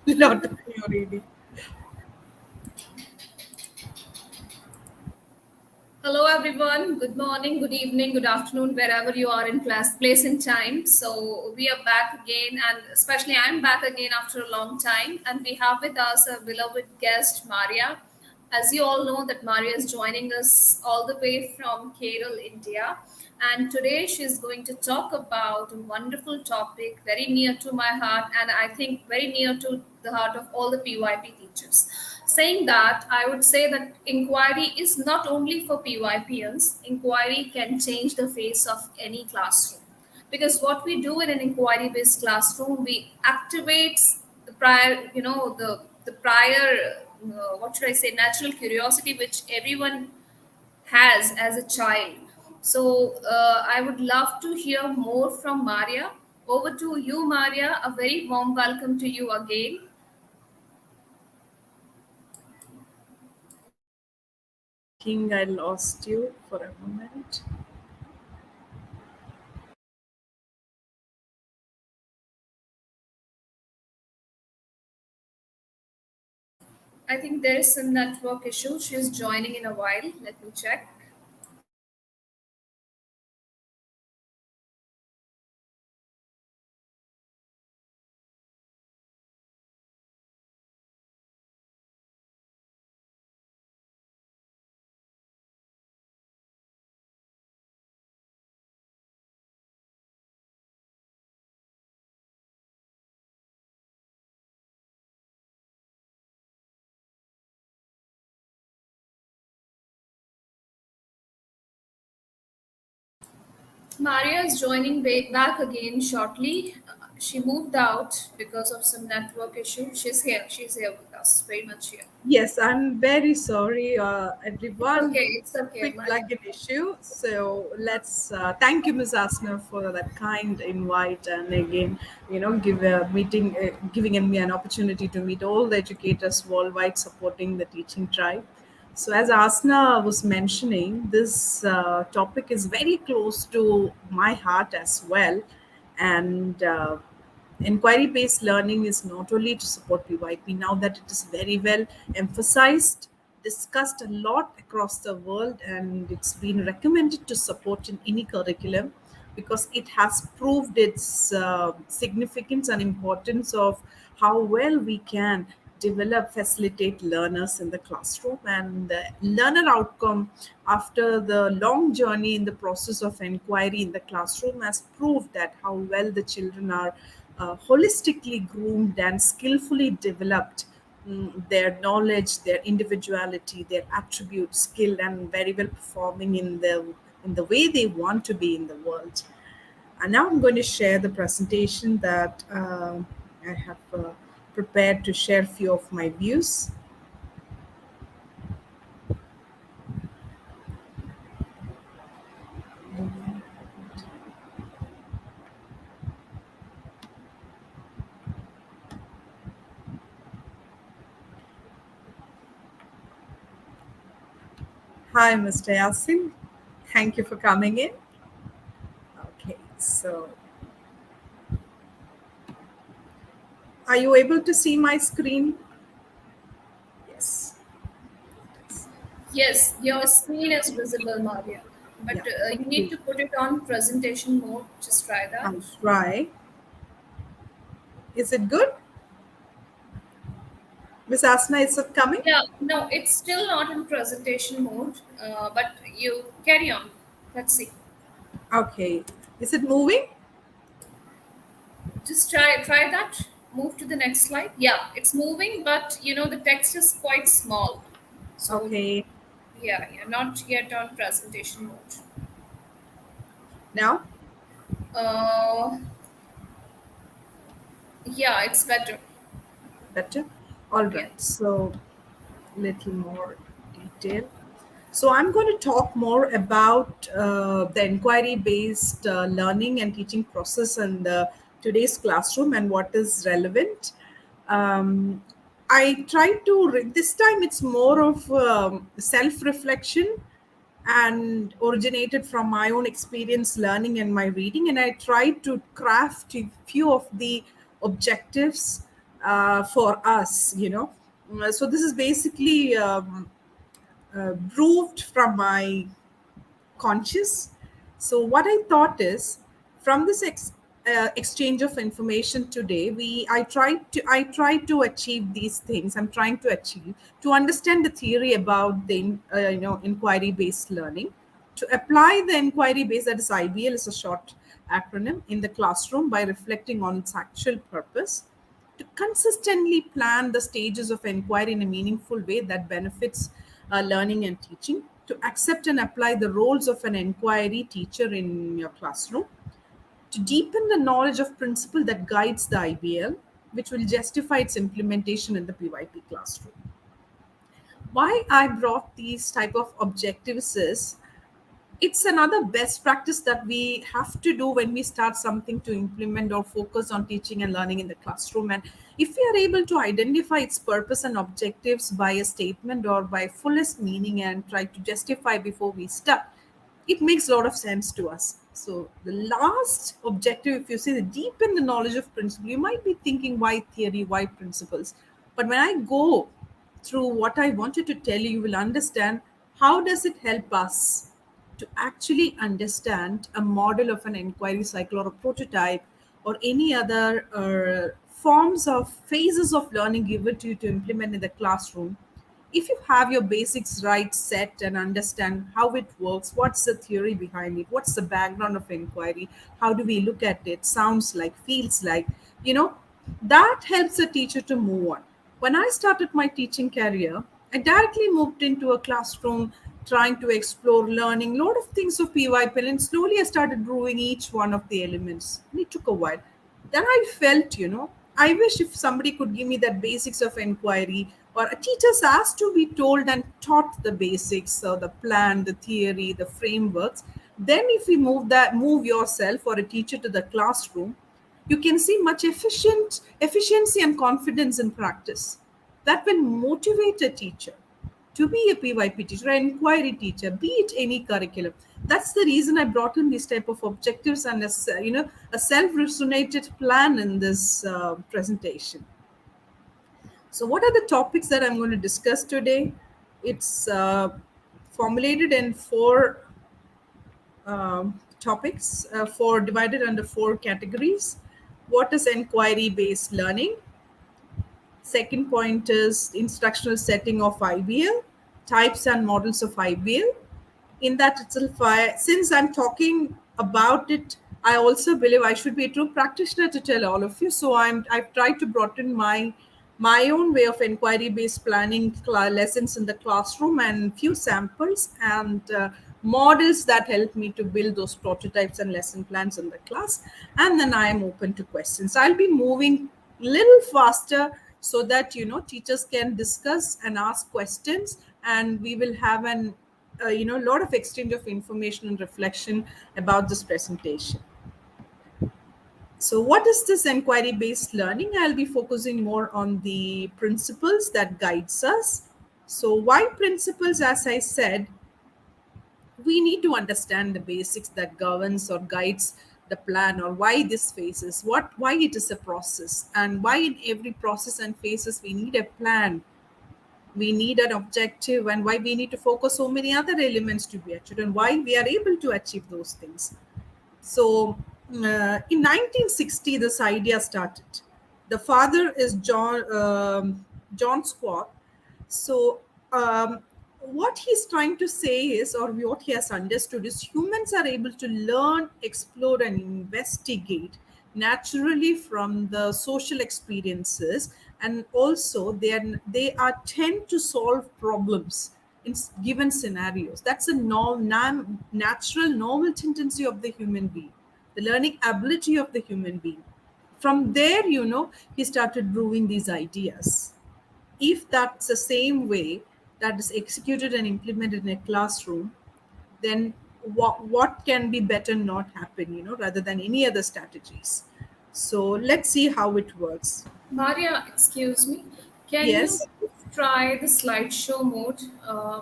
Not you reading. Hello, everyone. Good morning, good evening, good afternoon, wherever you are in place and time. So we are back again, and especially I'm back again after a long time. And we have with us a beloved guest, Mariya. As you all know, that Mariya is joining us all the way from Kerala, India. And today she's going to talk about a wonderful topic very near to my heart, and I think very near to the heart of all the PYP teachers. Saying that, I would say that inquiry is not only for PYPers, inquiry can change the face of any classroom. Because what we do in an inquiry based classroom, we activate the prior, the prior, what should I say, natural curiosity which everyone has as a child. So I would love to hear more from Mariya. Over to you, Mariya. A very warm welcome to you again. King, I lost you for a moment. I think there is some network issue. She's joining in a while. Let me check. Maria is joining back again shortly. She moved out because of some network issue. She's here. She's here with us. Very much here. Yes, I'm very sorry, It's everyone. okay. It's okay, Quick Maria. plug-in issue. So let's thank you, Ms. Asna, for that kind invite, and again, give a meeting, giving me an opportunity to meet all the educators worldwide supporting the teaching tribe. So, as Asna was mentioning, this topic is very close to my heart as well, and inquiry based learning is not only to support PYP, now that it is very well emphasized, discussed a lot across the world, and it's been recommended to support in any curriculum because it has proved its significance and importance of how well we can develop, facilitate learners in the classroom, and the learner outcome after the long journey in the process of inquiry in the classroom has proved that how well the children are holistically groomed and skillfully developed, their knowledge, their individuality, their attributes, skill, and very well performing in the way they want to be in the world. And now I'm going to share the presentation that I have prepared to share a few of my views. Hi, Mr. Yasin. Thank you for coming in. Okay, so are you able to see my screen? Yes. Yes, your screen is visible, Maria. But Yeah. you need Okay. to put it on presentation mode. Just try that. I'll try. Is it good? Miss Asna, is it coming? Yeah, no, it's still not in presentation mode, but you carry on. Let's see. Okay. Is it moving? Just try that. Move to the next slide. Yeah, it's moving, but the text is quite small. So Okay. yeah, you're not yet on presentation mode. Now? Uh, yeah, it's better. Better? All Yeah. right. So, little more detail. So, I'm going to talk more about the inquiry based learning and teaching process in the today's classroom and what is relevant. Um, I try to, this time it's more of self reflection and originated from my own experience learning and my reading, and I tried to craft a few of the objectives for us, So this is basically proved from my conscious. So what I thought is, from this exchange of information today, I try to achieve these things. I'm trying to achieve to understand the theory about the inquiry based learning, to apply the inquiry based, that is IBL is a short acronym, in the classroom by reflecting on its actual purpose, to consistently plan the stages of inquiry in a meaningful way that benefits learning and teaching, to accept and apply the roles of an inquiry teacher in your classroom, to deepen the knowledge of principle that guides the IBL, which will justify its implementation in the PYP classroom. Why I brought these type of objectives is, it's another best practice that we have to do when we start something to implement or focus on teaching and learning in the classroom. And if we are able to identify its purpose and objectives by a statement or by fullest meaning and try to justify before we start, it makes a lot of sense to us. So the last objective, if you say, the deepen the knowledge of principle, you might be thinking, why theory, why principles? But when I go through what I wanted to tell you, you will understand how does it help us to actually understand a model of an inquiry cycle or a prototype or any other forms of phases of learning given to you to implement in the classroom. If you have your basics right set and understand how it works, what's the theory behind it, what's the background of inquiry, how do we look at it, sounds like, feels like, you know, that helps a teacher to move on. When I started my teaching career, I directly moved into a classroom trying to explore learning a lot of things of PYPL, and slowly I started growing each one of the elements. And it took a while. Then I felt, I wish if somebody could give me that basics of inquiry, or a teacher's asked to be told and taught the basics, or the plan, the theory, the frameworks. Then if we move yourself or a teacher to the classroom, you can see much efficiency and confidence in practice. That will motivate a teacher to be a PYP teacher, an inquiry teacher, be it any curriculum. That's the reason I brought in these type of objectives and a self-resonated plan in this presentation. So, what are the topics that I'm going to discuss today? It's formulated in four topics, four divided under four categories. What is inquiry-based learning? Second point is instructional setting of IBL, types and models of IBL. In that itself, since I'm talking about it, I also believe I should be a true practitioner to tell all of you. So I've tried to broaden my own way of inquiry based planning lessons in the classroom, and few samples and models that help me to build those prototypes and lesson plans in the class. And then I am open to questions. I'll be moving little faster so that teachers can discuss and ask questions, and we will have an lot of exchange of information and reflection about this presentation. So what is this inquiry based learning? I'll be focusing more on the principles that guides us. So why principles? As I said, we need to understand the basics that governs or guides the plan, or why this phase is why it is a process, and why in every process and phases we need a plan, we need an objective, and why we need to focus so many other elements to be achieved, and why we are able to achieve those things. So in 1960 this idea started. The father is John Squat. So what he's trying to say is, or what he has understood is, humans are able to learn, explore, and investigate naturally from the social experiences, and also they are tend to solve problems in given scenarios. That's a natural normal tendency of the human being, the learning ability of the human being. From there, he started brewing these ideas. If that's the same way that is executed and implemented in a classroom, then what can be better not happen, rather than any other strategies. So let's see how it works. Maria, excuse me. Can you Yes. try the slideshow mode?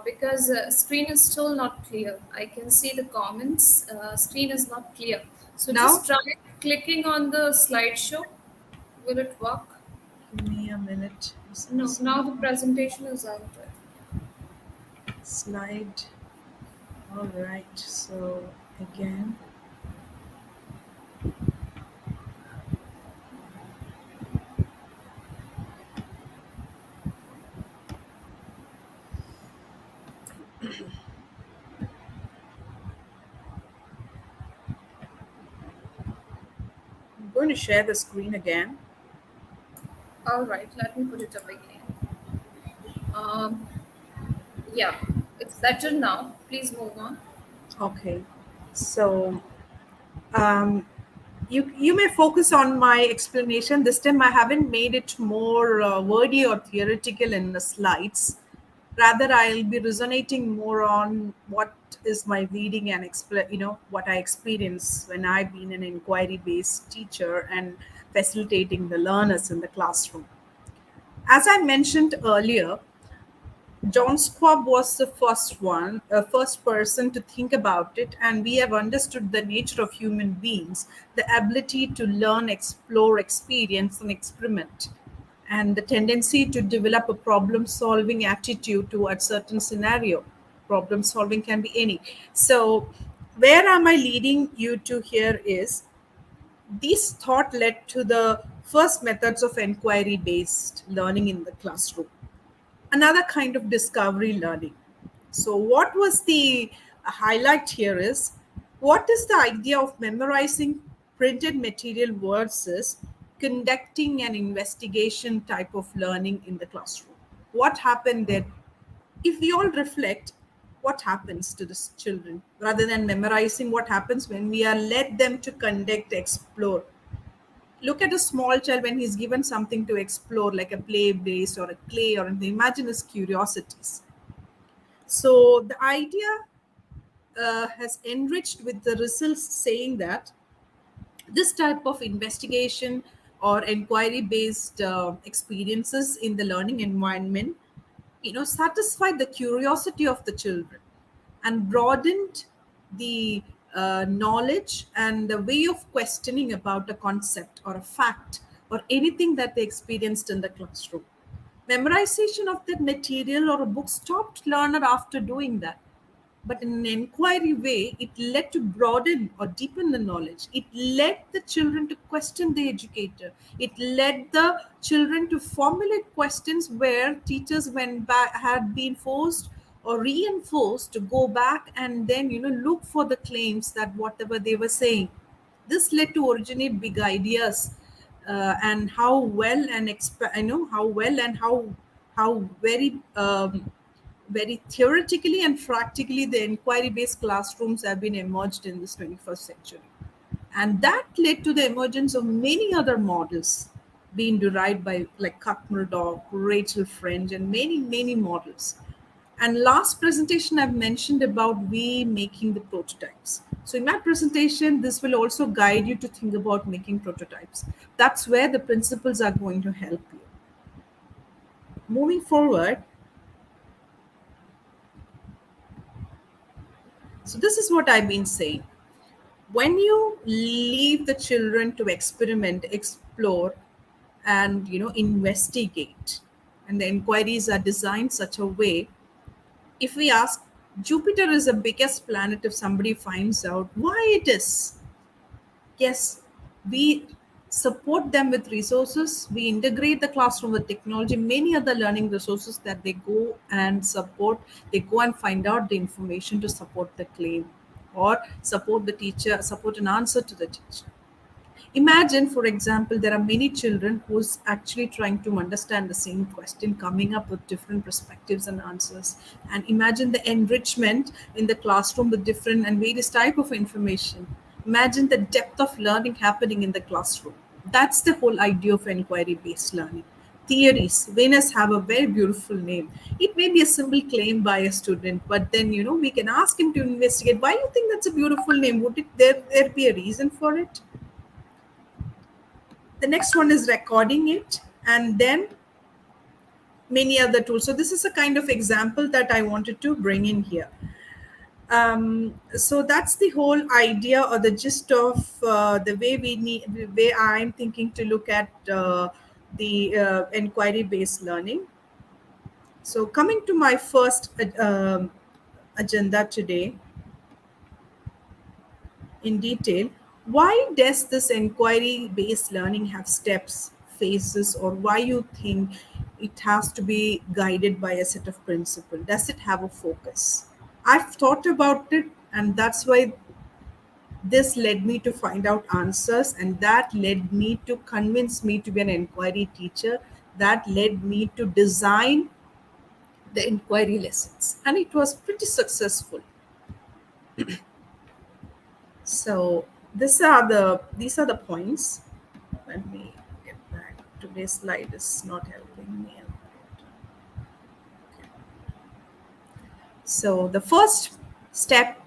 Because screen is still not clear. I can see the comments. Screen is not clear. So just Now, try clicking on the slideshow. Will it work? Give me a minute. No, now the presentation is out there. Slide. All right. So again, I'm going to share the screen again. All right, let me put it up again. Um, yeah, it's better now. Please move on. Okay. So um, you may focus on my explanation. This time I haven't made it more wordy or theoretical in the slides. Rather, I'll be resonating more on what is my reading and what I experience when I've been an inquiry-based teacher and facilitating the learners in the classroom. As I mentioned earlier, John Squab was the first person to think about it, and we have understood the nature of human beings, the ability to learn, explore, experience, and experiment, and the tendency to develop a problem-solving attitude towards certain scenario. Problem solving can be any. So, where am I leading you to here is this thought led to the first methods of inquiry-based learning in the classroom, another kind of discovery learning. So, what was the highlight here is what is the idea of memorizing printed material versus conducting an investigation type of learning in the classroom? What happened there? If we all reflect, what happens to the children rather than memorizing, what happens when we are let them to conduct, explore? Look at a small child when he's given something to explore, like a play base or a clay or anything. Imagine his curiosities. So the idea has enriched with the results saying that this type of investigation or inquiry based experiences in the learning environment satisfied the curiosity of the children and broadened the knowledge and the way of questioning about a concept or a fact or anything that they experienced in the classroom. Memorization of that material or a book stopped learner after doing that, but in an inquiry way, it led to broaden or deepen the knowledge. It led the children to question the educator. It led the children to formulate questions where teachers went back had been forced or reinforced to go back and then look for the claims that whatever they were saying. This led to originate big ideas, and how well and how well and how very theoretically and practically the inquiry based classrooms have been emerged in this 21st century, and that led to the emergence of many other models being derived by like Murdoch, Rachel French, and many models. And last presentation I've mentioned about we making the prototypes. So in my presentation, this will also guide you to think about making prototypes. That's where the principles are going to help you. Moving forward, so this is what I've been saying. When you leave the children to experiment, explore, and investigate, and the inquiries are designed such a way, if we ask, Jupiter is the biggest planet, if somebody finds out why it is, yes, we support them with resources, we integrate the classroom with technology, many other learning resources that they go and support, they go and find out the information to support the claim or support the teacher, support an answer to the teacher. Imagine, for example, there are many children who's actually trying to understand the same question, coming up with different perspectives and answers. And imagine the enrichment in the classroom with different and various type of information. Imagine the depth of learning happening in the classroom. That's the whole idea of inquiry-based learning. Theories. Venus have a very beautiful name. It may be a simple claim by a student, but then we can ask him to investigate. Why you think that's a beautiful name? Would there be a reason for it? The next one is recording it, and then many other tools. So this is a kind of example that I wanted to bring in here. So that's the whole idea or the gist of the way I'm thinking to look at the inquiry based learning. So, coming to my first agenda today in detail, why does this inquiry based learning have steps, phases, or why you think it has to be guided by a set of principles? Does it have a focus? I've thought about it, and that's why this led me to find out answers, and that led me to convince me to be an inquiry teacher. That led me to design the inquiry lessons, and it was pretty successful. So these are the points. Let me get back. Today's slide is not helping me. So the first step,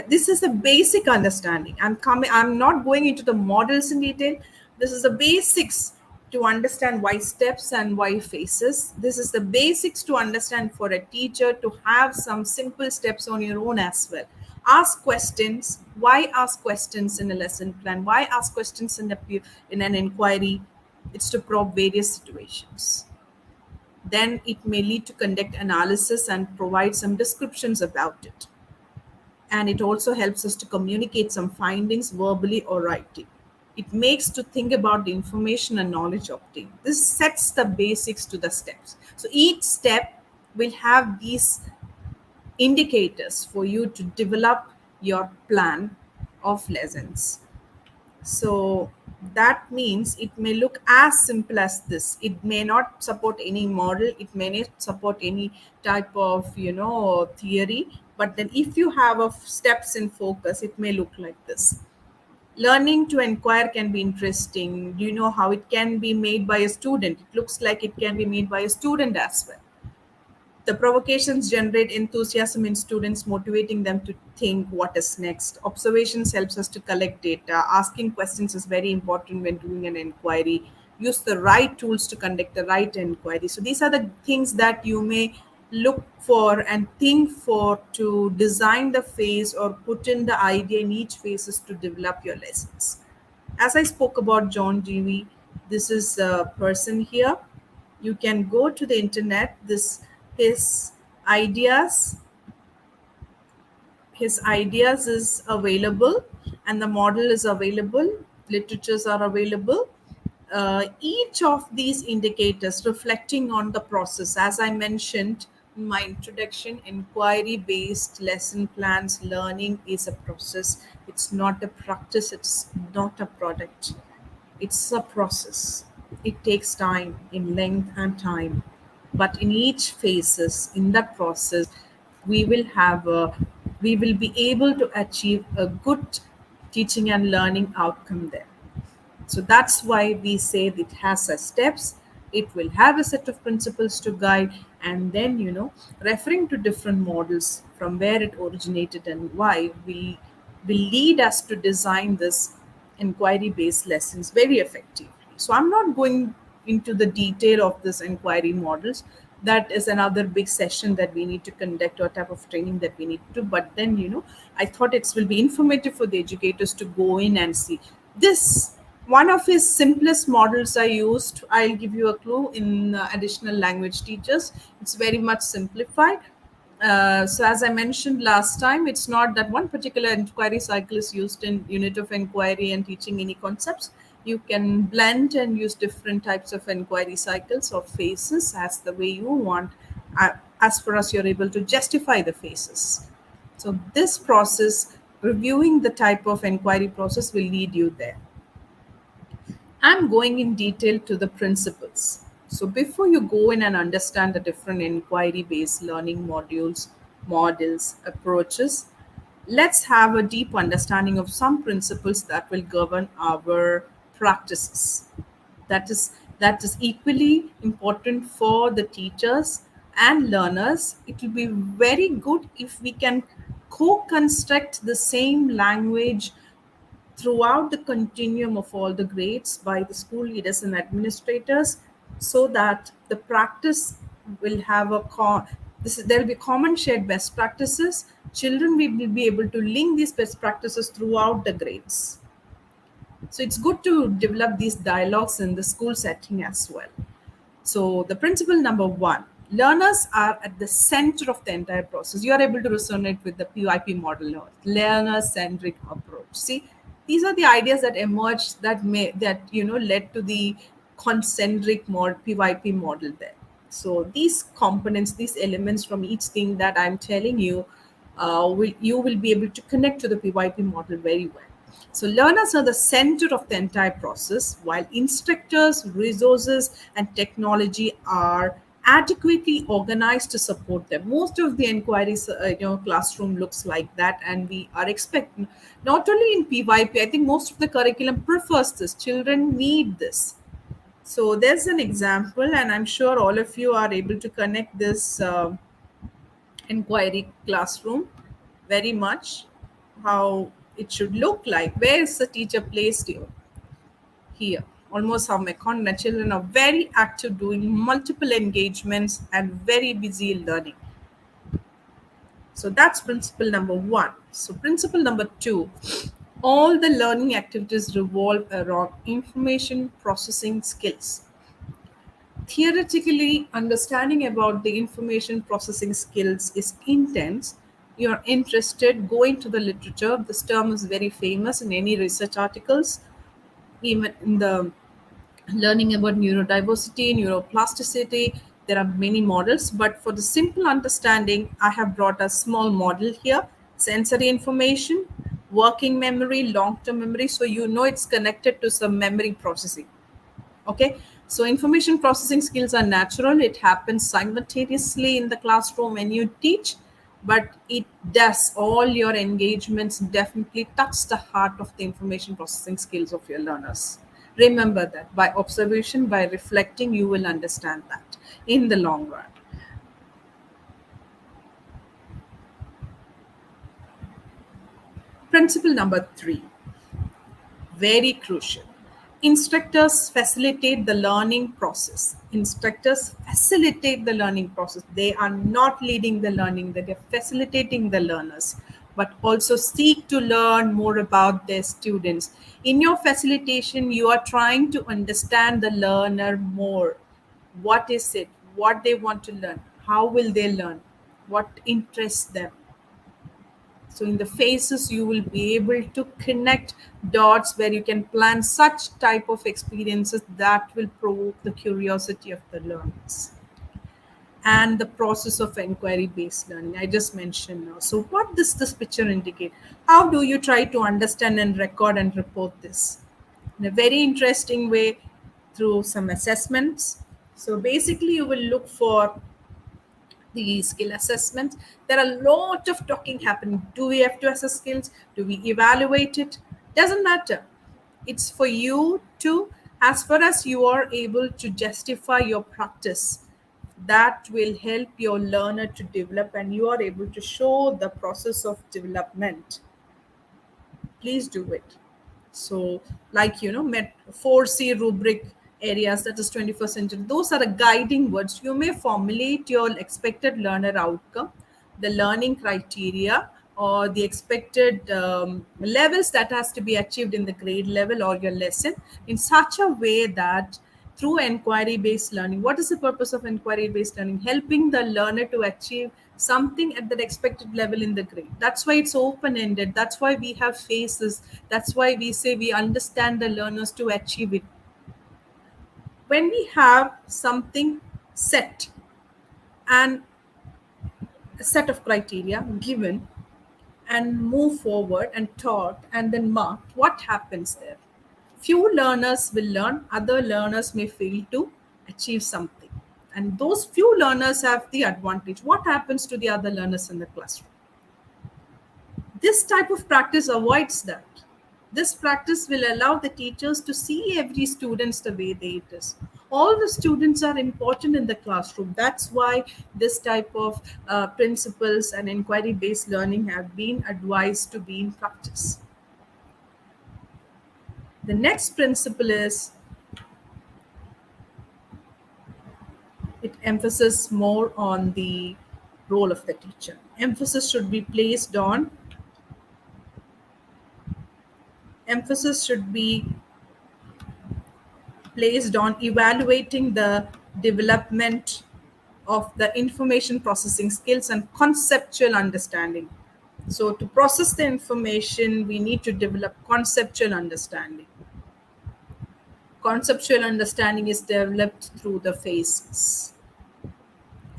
this is a basic understanding. I'm not going into the models in detail. This is the basics to understand why steps and why phases. This is the basics to understand for a teacher to have some simple steps on your own as well. Ask questions. Why ask questions in a lesson plan? Why ask questions in an inquiry? It's to probe various situations. Then it may lead to conduct analysis and provide some descriptions about it. And it also helps us to communicate some findings verbally or writing. It makes to think about the information and knowledge obtained. This sets the basics to the steps. So each step will have these indicators for you to develop your plan of lessons. So that means it may look as simple as this. It may not support any model. It may not support any type of theory. But then, if you have a steps in focus, it may look like this. Learning to inquire can be interesting. Do you know how it can be made by a student? It looks like it can be made by a student as well. The provocations generate enthusiasm in students, motivating them to think what is next. Observations helps us to collect data. Asking questions is very important when doing an inquiry. Use the right tools to conduct the right inquiry. So these are the things that you may look for and think for to design the phase or put in the idea in each phases to develop your lessons. As I spoke about John Dewey, this is a person here. You can go to the internet. His ideas his ideas is available, and the model is available. Literatures are available. Each of these indicators reflecting on the process, as I mentioned in my introduction, inquiry based lesson plans learning is a process. It's not a practice, it's not a product. It's a process. It takes time in length and time. But in each phases, in that process, we will have a we will be able to achieve a good teaching and learning outcome there. So that's why we say that it has a steps. It will have a set of principles to guide, and then referring to different models from where it originated and why will lead us to design this inquiry-based lessons very effectively. So I'm not going into the detail of this inquiry models. That is another big session that we need to conduct, or type of training that we need to. But then I thought it will be informative for the educators to go in and see this. One of his simplest models I used, I'll give you a clue in additional language teachers. It's very much simplified. So as I mentioned last time, it's not that one particular inquiry cycle is used in unit of inquiry and teaching any concepts. You can blend and use different types of inquiry cycles or phases as the way you want, as far as you're able to justify the phases. So this process, reviewing the type of inquiry process, will lead you there. I'm going in detail to the principles. So before you go in and understand the different inquiry-based learning models, approaches, let's have a deep understanding of some principles that will govern our practices. That is equally important for the teachers and learners. It will be very good if we can co-construct the same language throughout the continuum of all the grades by the school leaders and administrators, so that the practice will have there will be common shared best practices. Children will be able to link these best practices throughout the grades. So it's good to develop these dialogues in the school setting as well. So the principle number one, learners are at the center of the entire process. You are able to resonate with the PYP model now, learner-centric approach. See, these are the ideas that emerged that led to the concentric PYP model there. So these components, these elements from each thing that I'm telling you, you will be able to connect to the PYP model very well. So learners are the center of the entire process, while instructors, resources, and technology are adequately organized to support them. Most of the inquiries, classroom looks like that, and we are expecting not only in PYP. I think most of the curriculum prefers this. Children need this. So there's an example, and I'm sure all of you are able to connect this inquiry classroom very much how it should look like. Where is the teacher placed here? Here. Almost how my content children are very active doing multiple engagements and very busy learning. So that's principle number one. So principle number two, all the learning activities revolve around information processing skills. Theoretically, understanding about the information processing skills is intense. You're interested, go into the literature. This term is very famous in any research articles, even in the learning about neurodiversity, neuroplasticity. There are many models, but for the simple understanding, I have brought a small model here: sensory information, working memory, long term memory. So, it's connected to some memory processing. Okay, so information processing skills are natural. It happens simultaneously in the classroom when you teach, but it does all your engagements definitely touch the heart of the information processing skills of your learners. Remember that by observation, by reflecting, you will understand that in the long run. Principle number three, very crucial. Instructors facilitate the learning process. Instructors facilitate the learning process. They are not leading the learning, they are facilitating the learners, but also seek to learn more about their students. In your facilitation, you are trying to understand the learner more. What is it? What they want to learn? How will they learn? What interests them? So in the phases, you will be able to connect dots where you can plan such type of experiences that will provoke the curiosity of the learners. And the process of inquiry based learning I just mentioned now. So what does this picture indicate? How do you try to understand and record and report this? In a very interesting way, through some assessments. So basically, you will look for the skill assessment. There are a lot of talking happening. Do we have to assess skills? Do we evaluate it? Doesn't matter. It's for you to, as far as you are able to justify your practice, that will help your learner to develop, and you are able to show the process of development. Please do it. So like met 4C rubric areas, that is 21st century, those are the guiding words. You may formulate your expected learner outcome, the learning criteria, or the expected levels that has to be achieved in the grade level or your lesson in such a way that through inquiry based learning. What is the purpose of inquiry based learning? Helping the learner to achieve something at that expected level in the grade. That's why it's open ended. That's why we have phases. That's why we say we understand the learners to achieve it. When we have something set and a set of criteria given and move forward and taught and then marked, what happens there? Few learners will learn, other learners may fail to achieve something. And those few learners have the advantage. What happens to the other learners in the classroom? This type of practice avoids that. This practice will allow the teachers to see every student the way they it is. All the students are important in the classroom. That's why this type of principles and inquiry based learning have been advised to be in practice. The next principle is it emphasizes more on the role of the teacher. Emphasis should be placed on emphasis should be placed on evaluating the development of the information processing skills and conceptual understanding. So, to process the information, we need to develop conceptual understanding. Conceptual understanding is developed through the phases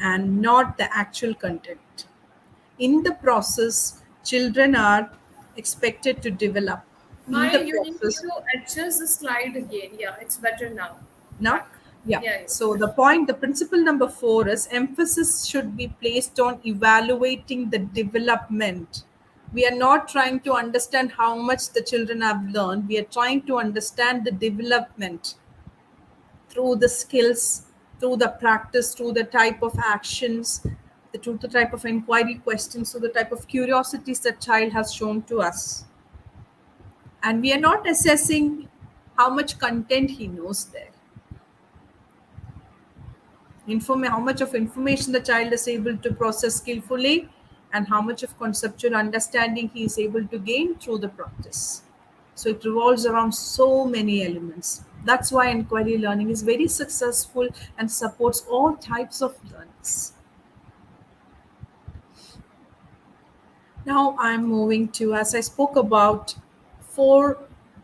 and not the actual content. In the process, children are expected to develop. In Maya, the you need process, to adjust the slide again. Yeah, it's better now. now, Back. yeah. Yeah, it's So better. the principle number 4 is emphasis should be placed on evaluating the development. We are not trying to understand how much the children have learned. We are trying to understand the development through the skills, through the practice, through the type of actions, through the type of inquiry questions, through the type of curiosities that child has shown to us. And we are not assessing how much content he knows there. How much of information the child is able to process skillfully, and how much of conceptual understanding he is able to gain through the practice. So it revolves around so many elements. That's why inquiry learning is very successful and supports all types of learners. Now I'm moving to, as I spoke about, 4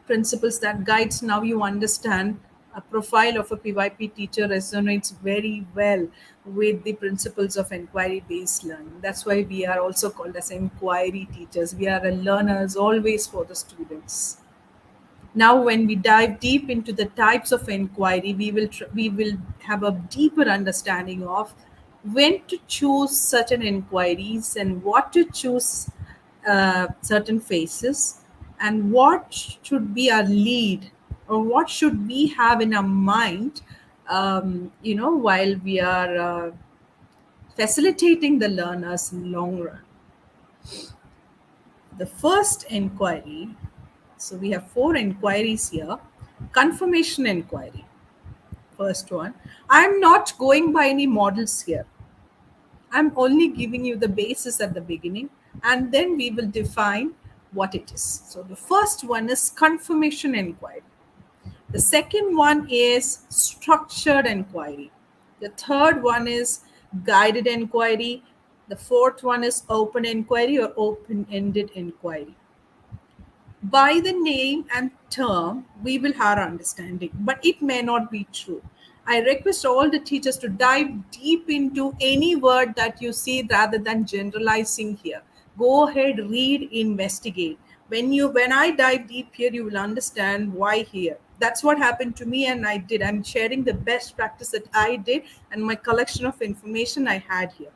principles that guides. Now you understand a profile of a PYP teacher resonates very well with the principles of inquiry based learning. That's why we are also called as inquiry teachers. We are learners always for the students. Now when we dive deep into the types of inquiry, we will have a deeper understanding of when to choose certain inquiries and what to choose certain phases, and what should be our lead, or what should we have in our mind, while we are facilitating the learners in long run. The first inquiry, so we have 4 inquiries here. Confirmation inquiry. First one. I'm not going by any models here. I'm only giving you the basis at the beginning, and then we will define what it is. So the first one is confirmation inquiry. The second one is structured inquiry. The third one is guided inquiry. The fourth one is open inquiry or open ended inquiry. By the name and term, we will have our understanding, but it may not be true. I request all the teachers to dive deep into any word that you see rather than generalizing here. Go ahead, read, investigate. When I dive deep here, you will understand why here. That's what happened to me, and I did. I'm sharing the best practice that I did and my collection of information I had here.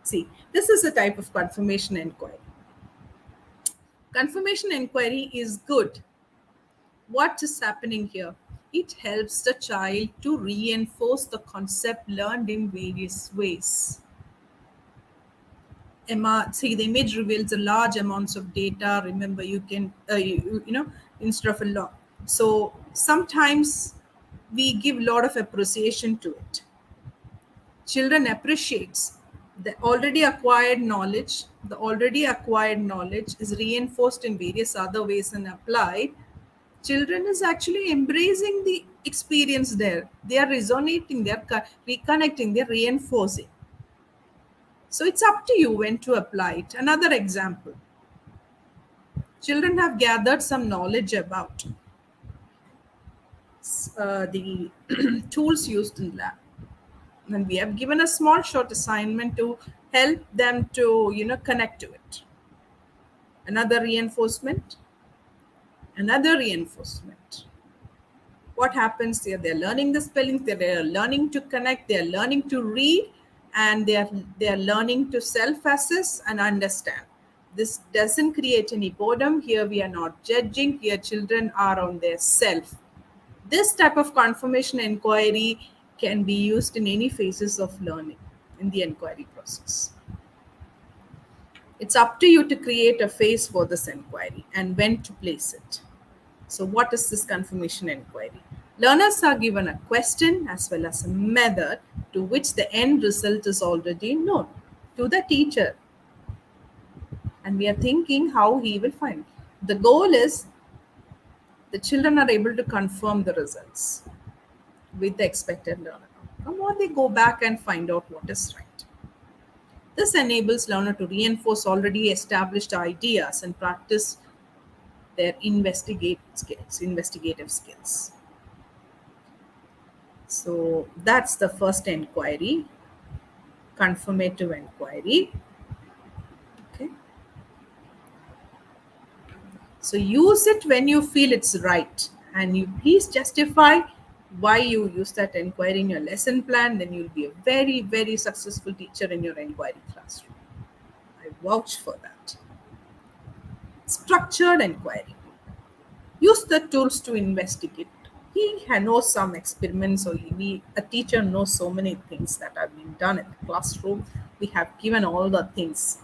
See, this is a type of confirmation inquiry. Confirmation inquiry is good. What is happening here? It helps the child to reinforce the concept learned in various ways. See, the image reveals a large amounts of data. Remember, you can, instead of a lot. So sometimes we give a lot of appreciation to it. Children appreciates the already acquired knowledge. The already acquired knowledge is reinforced in various other ways and applied. Children is actually embracing the experience there. They are resonating, they are reconnecting, they are reinforcing. So it's up to you when to apply it. Another example. Children have gathered some knowledge about the tools used in lab. And we have given a small short assignment to help them to connect to it. Another reinforcement. What happens here? They're learning the spelling, they're learning to connect, they're learning to read, and they're learning to self-assess and understand. This doesn't create any boredom. Here we are not judging. Here children are on their self. This type of confirmation inquiry can be used in any phases of learning in the inquiry process. It's up to you to create a phase for this inquiry and when to place it. So what is this confirmation inquiry? Learners are given a question as well as a method to which the end result is already known to the teacher. And we are thinking how he will find. The goal is The children are able to confirm the results with the expected learner outcome, or they go back and find out what is right. This enables learner to reinforce already established ideas and practice their investigative skills. So that's the first inquiry, confirmative inquiry. Okay. So use it when you feel it's right, and you please justify why you use that inquiry in your lesson plan. Then you'll be a very, very successful teacher in your inquiry classroom. I vouch for that. Structured inquiry. Use the tools to investigate. Knows some experiments, or a teacher knows so many things that have been done in the classroom. We have given all the things.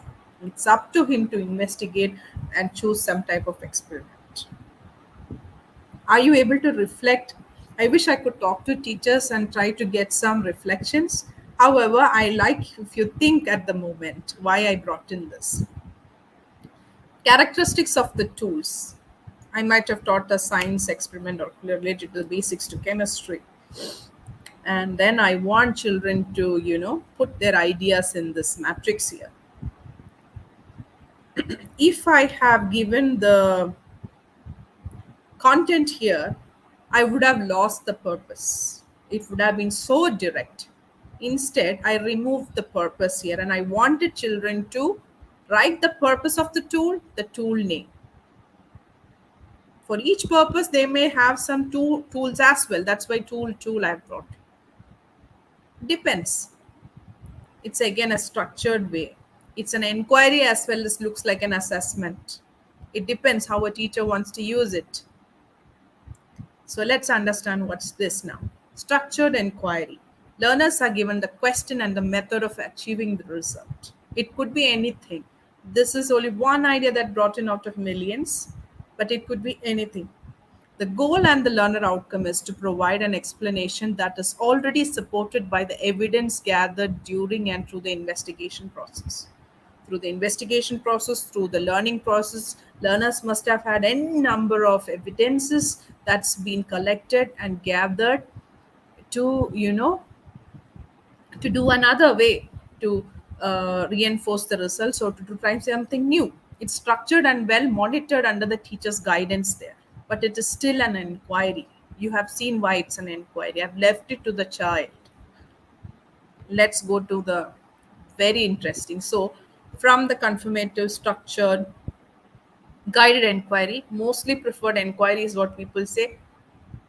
It's up to him to investigate and choose some type of experiment. Are you able to reflect? I wish I could talk to teachers and try to get some reflections. However, I like if you think at the moment why I brought in this. Characteristics of the tools. I might have taught a science experiment or related to the basics to chemistry. And then I want children to, put their ideas in this matrix here. If I have given the content here, I would have lost the purpose. It would have been so direct. Instead, I removed the purpose here, and I wanted children to write the purpose of the tool name. For each purpose, they may have some tools as well. That's why tool I've brought. Depends. It's again a structured way. It's an inquiry as well as looks like an assessment. It depends how a teacher wants to use it. So let's understand what's this now. Structured inquiry. Learners are given the question and the method of achieving the result. It could be anything. This is only one idea that brought in out of millions, but it could be anything. The goal and the learner outcome is to provide an explanation that is already supported by the evidence gathered during and through the investigation process. Through the investigation process, through the learning process, learners must have had any number of evidences that's been collected and gathered to, to do another way to reinforce the results, or to try something new. It's structured and well monitored under the teacher's guidance there, but it is still an inquiry. You have seen why it's an inquiry. I've left it to the child. Let's go to the very interesting. So, from the confirmative, structured, guided inquiry, mostly preferred inquiry is what people say.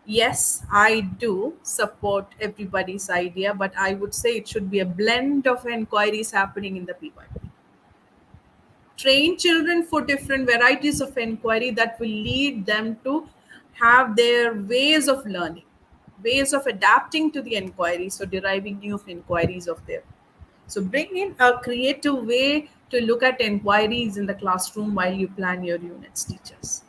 Yes, I do support everybody's idea, but I would say it should be a blend of inquiries happening in the PYP. Train children for different varieties of inquiry that will lead them to have their ways of learning, ways of adapting to the inquiry, so deriving new inquiries of their. So bring in a creative way to look at inquiries in the classroom while you plan your units, teachers.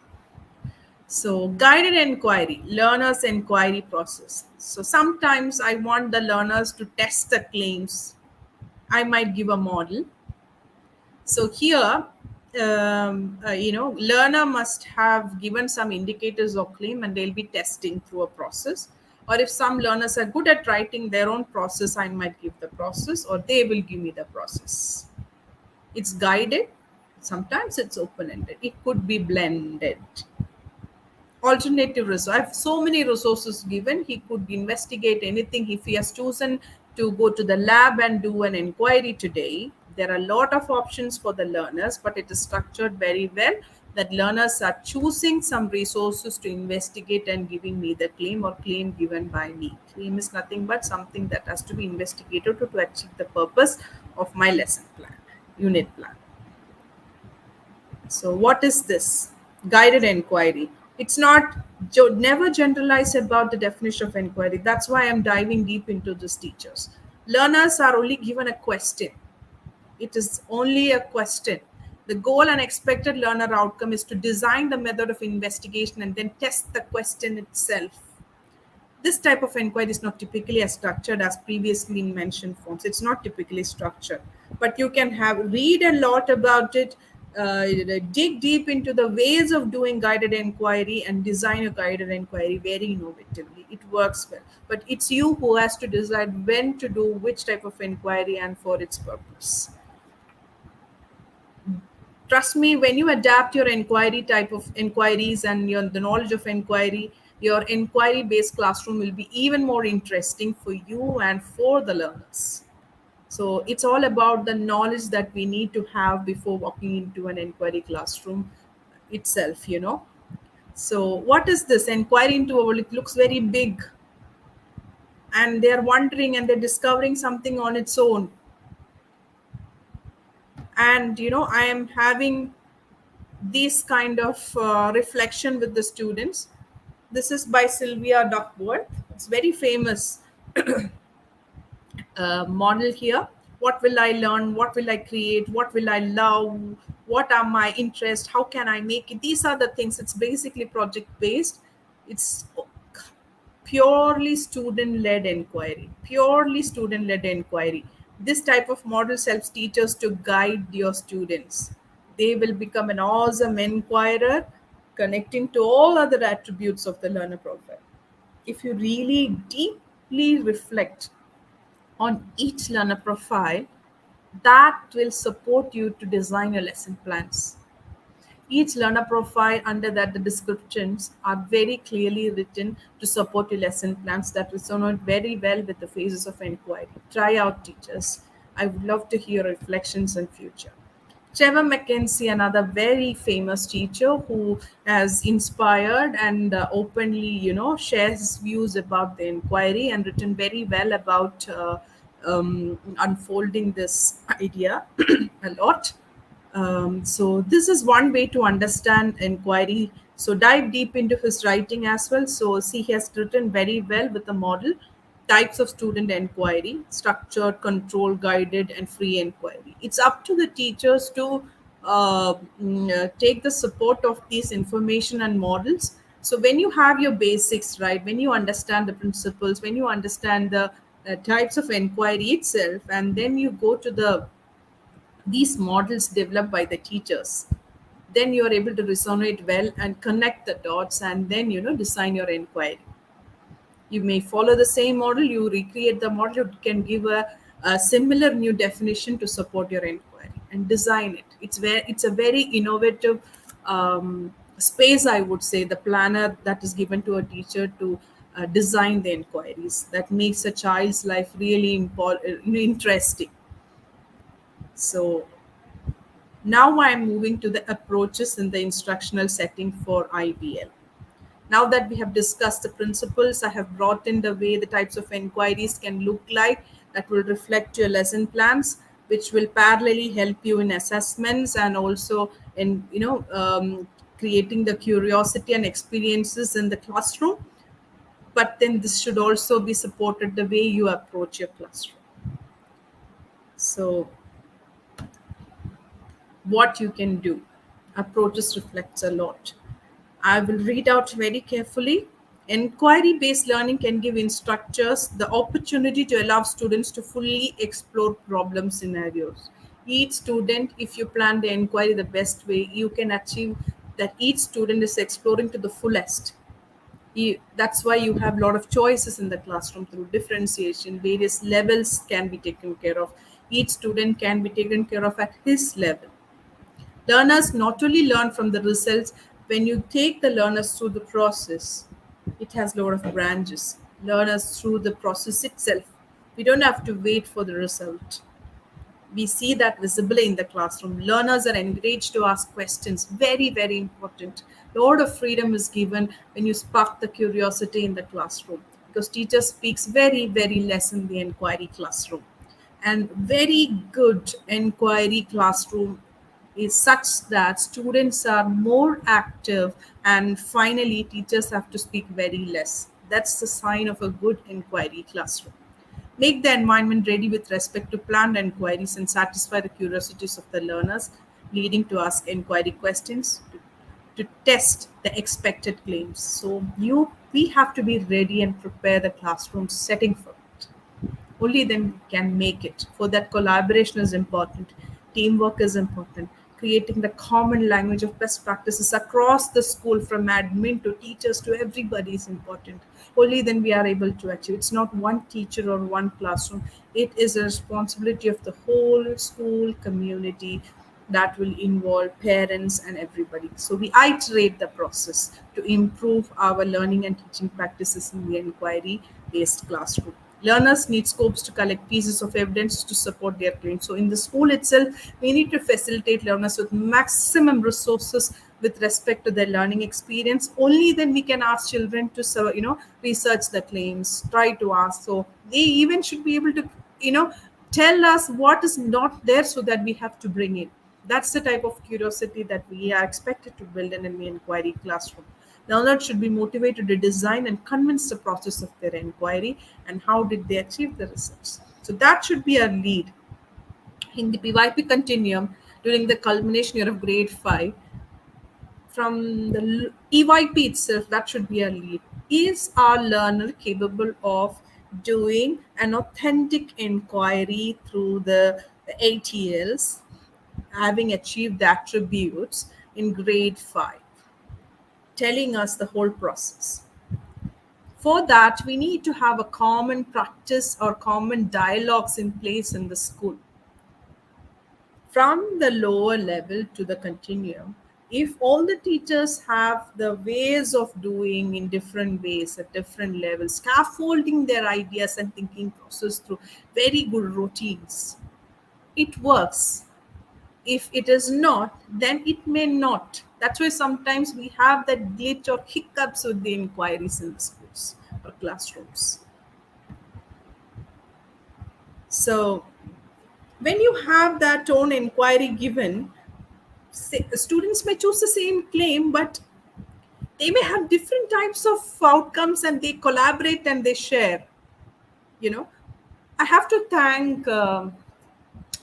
So guided inquiry, learners inquiry process. So sometimes I want the learners to test the claims. I might give a model. So here, learner must have given some indicators or claim, and they'll be testing through a process. Or if some learners are good at writing their own process, I might give the process, or they will give me the process. It's guided. Sometimes it's open-ended. It could be blended. Alternative resource. I have so many resources given. He could investigate anything. If he has chosen to go to the lab and do an inquiry today, there are a lot of options for the learners, but it is structured very well that learners are choosing some resources to investigate and giving me the claim, or claim given by me. Claim is nothing but something that has to be investigated to achieve the purpose of my lesson plan, unit plan. So what is this? Guided inquiry. It's not, never generalize about the definition of inquiry. That's why I'm diving deep into this, teachers. Learners are only given a question. It is only a question. The goal and expected learner outcome is to design the method of investigation and then test the question itself. This type of inquiry is not typically as structured as previously mentioned forms. It's not typically structured, but you can read a lot about it, dig deep into the ways of doing guided inquiry and design a guided inquiry very innovatively. It works well, but it's you who has to decide when to do which type of inquiry and for its purpose. Trust me, when you adapt your inquiry type of inquiries and the knowledge of inquiry, your inquiry based classroom will be even more interesting for you and for the learners. So it's all about the knowledge that we need to have before walking into an inquiry classroom itself. So what is this inquiry into a world? It looks very big, and they're wondering and they're discovering something on its own. And I am having this kind of reflection with the students. This is by Sylvia Duckworth. It's very famous model here. What will I learn? What will I create? What will I love? What are my interests? How can I make it? These are the things. It's basically project based. It's purely student led inquiry. Purely student led inquiry. This type of model helps teachers to guide your students. They will become an awesome inquirer, connecting to all other attributes of the learner profile. If you really deeply reflect on each learner profile, that will support you to design your lesson plans. Each learner profile under that the descriptions are very clearly written to support your lesson plans that resonate very well with the phases of inquiry. Try out, teachers. I would love to hear reflections in future. Trevor Mckinsey, another very famous teacher who has inspired and openly, shares his views about the inquiry and written very well about unfolding this idea a lot. So this is one way to understand inquiry. So dive deep into his writing as well. So see, he has written very well with the model types of student inquiry: structured, controlled, guided, and free inquiry. It's up to the teachers to take the support of these information and models. So when you have your basics right, when you understand the principles, when you understand the types of inquiry itself, and then you go to these models developed by the teachers, then you are able to resonate well and connect the dots, and then design your inquiry. You may follow the same model, you recreate the model, you can give a similar new definition to support your inquiry and design it. It's a very innovative space, I would say, the planner that is given to a teacher to design the inquiries that makes a child's life really interesting. So now I am moving to the approaches in the instructional setting for IBL. Now that we have discussed the principles, I have brought in the way the types of inquiries can look like that will reflect your lesson plans, which will parallelly help you in assessments and also in creating the curiosity and experiences in the classroom. But then this should also be supported the way you approach your classroom. So what you can do. Approaches reflects a lot. I will read out very carefully. Inquiry based learning can give instructors the opportunity to allow students to fully explore problem scenarios. Each student, if you plan the inquiry the best way, you can achieve that each student is exploring to the fullest. That's why you have a lot of choices in the classroom through differentiation. Various levels can be taken care of. Each student can be taken care of at his level. Learners not only learn from the results, when you take the learners through the process, it has a lot of branches. Learners through the process itself. We don't have to wait for the result. We see that visibly in the classroom. Learners are encouraged to ask questions. Very, very important. A lot of freedom is given when you spark the curiosity in the classroom, because teacher speaks very, very less in the inquiry classroom. And very good inquiry classroom is such that students are more active, and finally teachers have to speak very less. That's the sign of a good inquiry classroom. Make the environment ready with respect to planned inquiries and satisfy the curiosities of the learners, leading to ask inquiry questions to test the expected claims. So we have to be ready and prepare the classroom setting for it. Only then we can make it. For that, collaboration is important, teamwork is important, creating the common language of best practices across the school, from admin to teachers to everybody, is important. Only then we are able to achieve. It's not one teacher or one classroom. It is a responsibility of the whole school community, that will involve parents and everybody. So we iterate the process to improve our learning and teaching practices in the inquiry based classroom. Learners need scopes to collect pieces of evidence to support their claims. So in the school itself, we need to facilitate learners with maximum resources with respect to their learning experience. Only then we can ask children to research the claims, try to ask. So they even should be able to you know tell us what is not there, so that we have to bring it. That's the type of curiosity that we are expected to build in an inquiry classroom. Learners should be motivated to design and convince the process of their inquiry, and how did they achieve the results. So that should be our lead. In the PYP continuum, during the culmination year of grade 5, from the EYP itself, that should be our lead. Is our learner capable of doing an authentic inquiry through the ATLs, having achieved the attributes in grade 5, telling us the whole process? For that, we need to have a common practice or common dialogues in place in the school. From the lower level to the continuum, if all the teachers have the ways of doing in different ways at different levels, scaffolding their ideas and thinking process through very good routines, it works. If it is not, then it may not. That's why sometimes we have that glitch or hiccups with the inquiries in the schools or classrooms. So when you have that own inquiry given, students may choose the same claim, but they may have different types of outcomes, and they collaborate and they share. you know I have to thank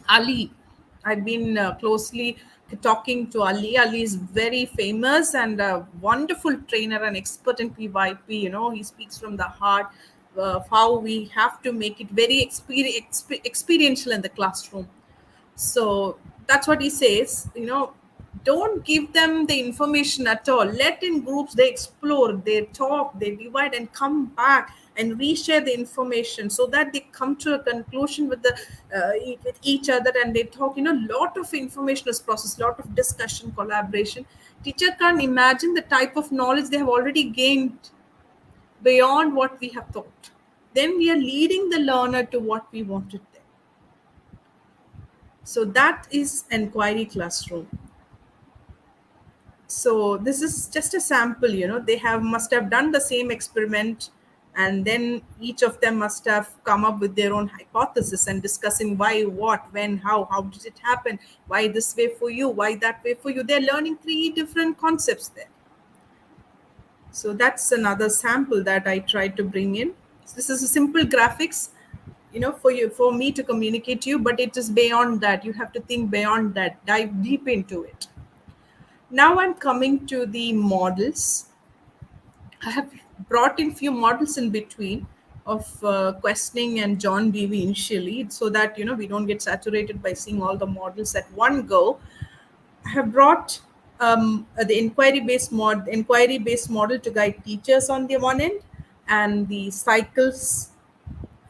Ali. I've been closely talking to Ali. Ali is very famous and a wonderful trainer and expert in PYP. He speaks from the heart of how we have to make it very experiential in the classroom. So that's what he says. Don't give them the information at all. Let in groups, they explore, they talk, they divide and come back and reshare the information, so that they come to a conclusion with with each other, and they talk. Lot of information is processed, lot of discussion, collaboration. Teacher can't imagine the type of knowledge they have already gained beyond what we have thought. Then we are leading the learner to what we wanted them. So that is inquiry classroom. So this is just a sample. They must have done the same experiment, and then each of them must have come up with their own hypothesis and discussing why, what, when, how did it happen, why this way for you, why that way for you. They're learning 3 different concepts there. So that's another sample that I tried to bring in. So this is a simple graphics, for me to communicate to you, but it is beyond that. You have to think beyond that, dive deep into it. Now I'm coming to the models. I have brought in few models in between of questioning and John Dewey initially, so that we don't get saturated by seeing all the models at one go. I have brought the inquiry-based model to guide teachers on the one end, and the cycles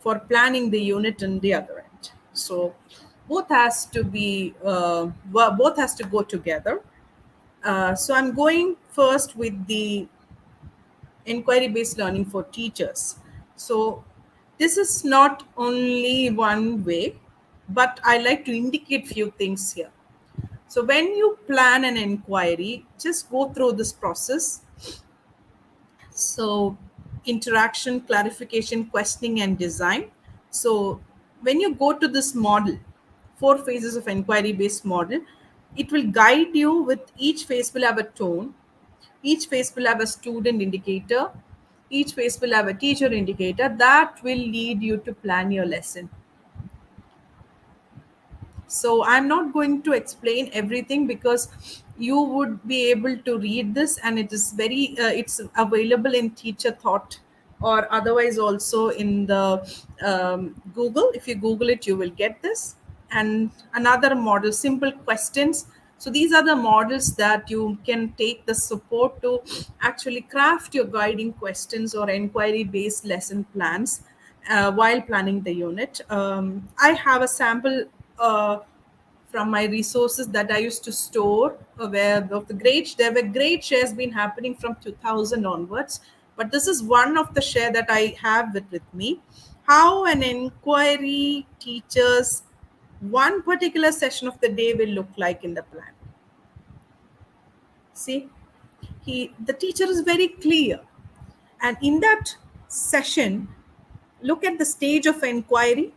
for planning the unit on the other end. So both has to be both has to go together. So I'm going first with the inquiry-based learning for teachers. So this is not only one way, but I like to indicate few things here. So when you plan an inquiry, just go through this process. So interaction, clarification, questioning, and design. So when you go to this model, 4 phases of inquiry-based model, it will guide you. With each phase will have a tone, each phase will have a student indicator, each phase will have a teacher indicator that will lead you to plan your lesson. So I'm not going to explain everything, because you would be able to read this, and it is it's available in teacher thought, or otherwise also in the Google. If you Google it, you will get this. And another model, simple questions. So these are the models that you can take the support to actually craft your guiding questions or inquiry based lesson plans while planning the unit. I have a sample from my resources that I used to store, where there were great shares been happening from 2000 onwards. But this is one of the share that I have with me. How an inquiry teaches one particular session of the day will look like in the plan. See, the teacher is very clear, and in that session, look at the stage of inquiry.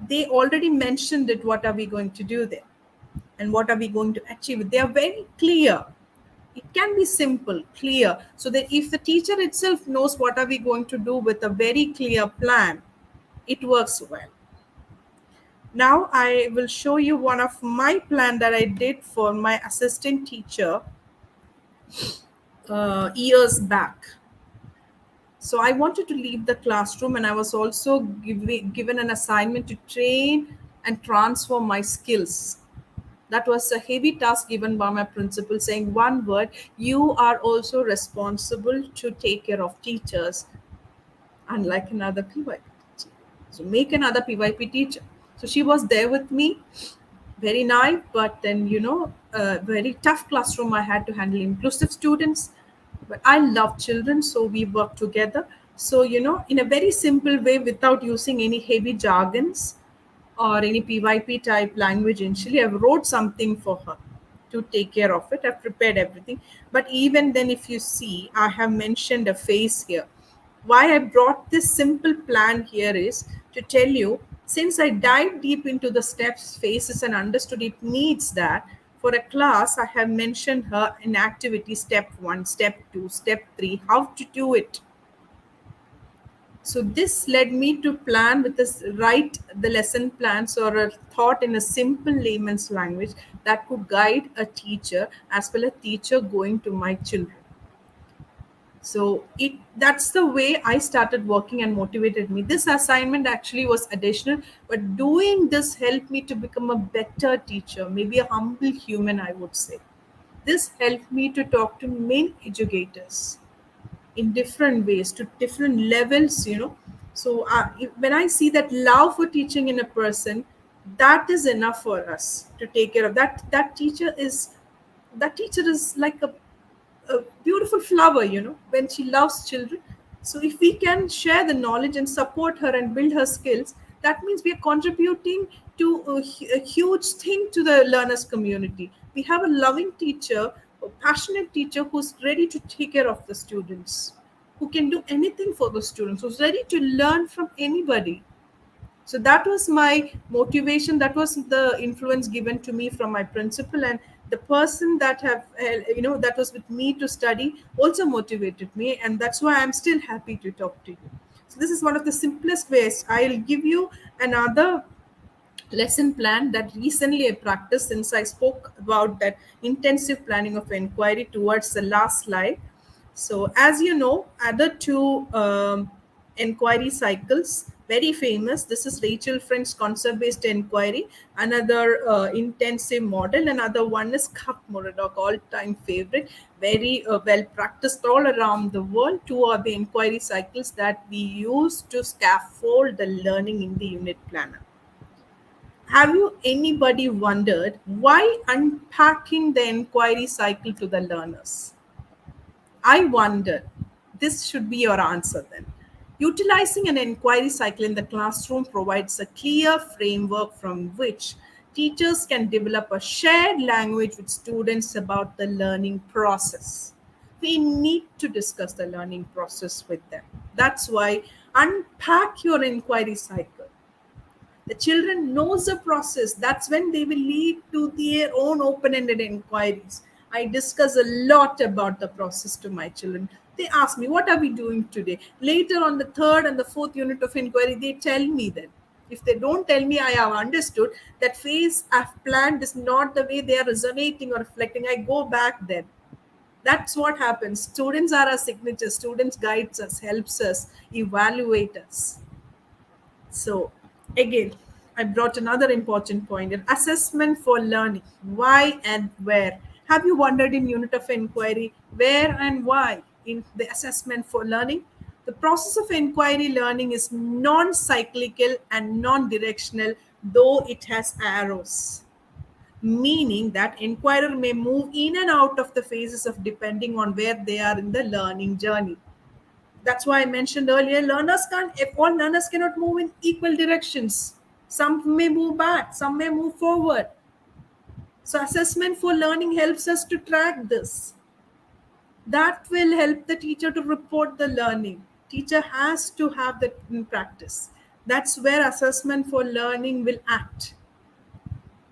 They already mentioned it. What are we going to do there? And what are we going to achieve? They are very clear. It can be simple, clear, so that if the teacher itself knows what are we going to do with a very clear plan, it works well. Now I will show you one of my plan that I did for my assistant teacher years back. So I wanted to leave the classroom, and I was also given an assignment to train and transform my skills. That was a heavy task given by my principal, saying one word: you are also responsible to take care of teachers, unlike another PYP teacher. So make another PYP teacher. So she was there with me, very naive, but then, a very tough classroom. I had to handle inclusive students, but I love children, so we worked together. So, in a very simple way, without using any heavy jargons or any PYP type language initially, I wrote something for her to take care of it. I've prepared everything. But even then, if you see, I have mentioned a phase here. Why I brought this simple plan here is to tell you, since I dived deep into the steps, phases, and understood it needs that, for a class, I have mentioned her in activity step 1, step 2, step 3, how to do it. So this led me to plan with this, write the lesson plans or a thought in a simple layman's language that could guide a teacher as well as teacher going to my children. So that's the way I started working and motivated me. This assignment actually was additional, but doing this helped me to become a better teacher, maybe a humble human, I would say. This helped me to talk to many educators in different ways to different levels. So when I see that love for teaching in a person, that is enough for us to take care of that teacher is like a beautiful flower, when she loves children. So if we can share the knowledge and support her and build her skills, that means we are contributing to a huge thing to the learners community. We have a loving teacher, a passionate teacher who's ready to take care of the students, who can do anything for the students, who's ready to learn from anybody. So that was my motivation, that was the influence given to me from my principal, and the person that that was with me to study also motivated me, and that's why I'm still happy to talk to you. So this is one of the simplest ways. I'll give you another lesson plan that recently I practiced, since I spoke about that intensive planning of inquiry towards the last slide. So, as you know, other two inquiry cycles, very famous. This is Rachel Friend's concept-based inquiry, another intensive model. Another one is Cup Muradoc, all-time favorite, very well practiced all around the world. Two are the inquiry cycles that we use to scaffold the learning in the unit planner. Have you anybody wondered why unpacking the inquiry cycle to the learners? I wonder. This should be your answer then. Utilizing an inquiry cycle in the classroom provides a clear framework from which teachers can develop a shared language with students about the learning process. We need to discuss the learning process with them. That's why unpack your inquiry cycle. The children knows the process. That's when they will lead to their own open-ended inquiries. I discuss a lot about the process to my children. They ask me, what are we doing today? Later on the third and the fourth unit of inquiry, they tell me then. If they don't tell me, I have understood that phase I've planned is not the way they are resonating or reflecting. I go back then. That's what happens. Students are our signature. Students guides us, helps us, evaluate us. So again, I brought another important point: an assessment for learning. Why and where? Have you wondered in unit of inquiry where and why in the assessment for learning? The process of inquiry learning is non-cyclical and non-directional, though it has arrows, meaning that inquirer may move in and out of the phases of depending on where they are in the learning journey. That's why I mentioned earlier, learners can't, if all learners cannot move in equal directions. Some may move back, some may move forward. So assessment for learning helps us to track this. That will help the teacher to report the learning. Teacher has to have that in practice. That's where assessment for learning will act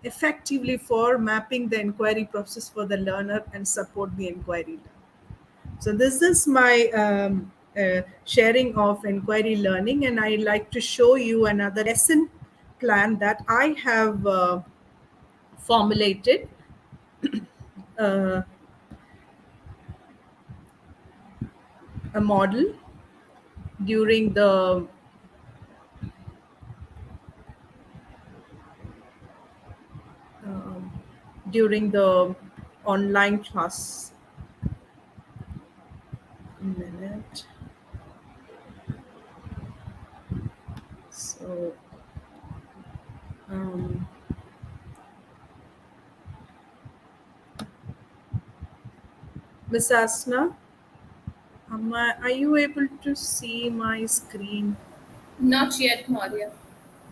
effectively for mapping the inquiry process for the learner and support the inquiry learner. So this is my sharing of inquiry learning, and I like to show you another lesson plan that I have formulated uh, a model during the um, during the online class. A minute. So, um, Miss Asna, are you able to see my screen? Not yet, Mariya.